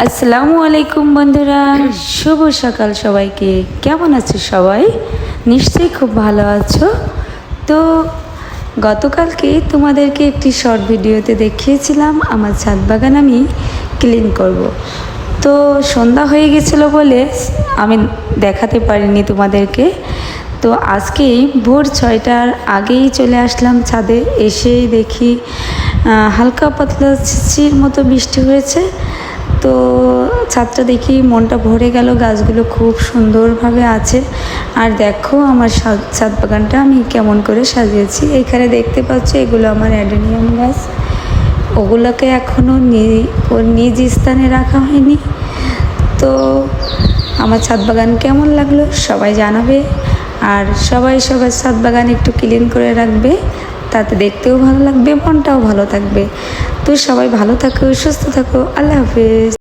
আসসালামু আলাইকুম বন্ধুরা, শুভ সকাল সবাইকে। কেমন আছো সবাই? নিশ্চয়ই খুব ভালো আছো। তো গতকালকে তোমাদেরকে একটি শর্ট ভিডিওতে দেখিয়েছিলাম আমার ছাদ বাগান আমি ক্লিন করব। তো সন্ধ্যা হয়ে গেছিলো বলে আমি দেখাতে পারিনি তোমাদেরকে। তো আজকেই ভোর 6টার আগেই চলে আসলাম ছাদে। এসেই দেখি হালকা পাতলা ছিচির মতো বৃষ্টি হয়েছে। তো ছাদটা দেখি মনটা ভরে গেল, গাছগুলো খুব সুন্দরভাবে আছে। আর দেখো আমার ছাদ বাগানটা আমি কেমন করে সাজিয়েছি। এখানে দেখতে পাচ্ছ এগুলো আমার অ্যাডেনিয়াম গাছ, ওগুলোকে এখনও ওর নিজ স্থানে রাখা হয়নি। তো আমার ছাদ বাগান কেমন লাগলো সবাই জানাবে, আর সবাই সবার ছাদ বাগান একটু ক্লিন করে রাখবে, তাতে দেখতেও ভালো লাগবে, মনটাও ভালো থাকবে। তো সবাই ভালো থাকো, সুস্থ থাকো, আল্লাহ হাফেজ।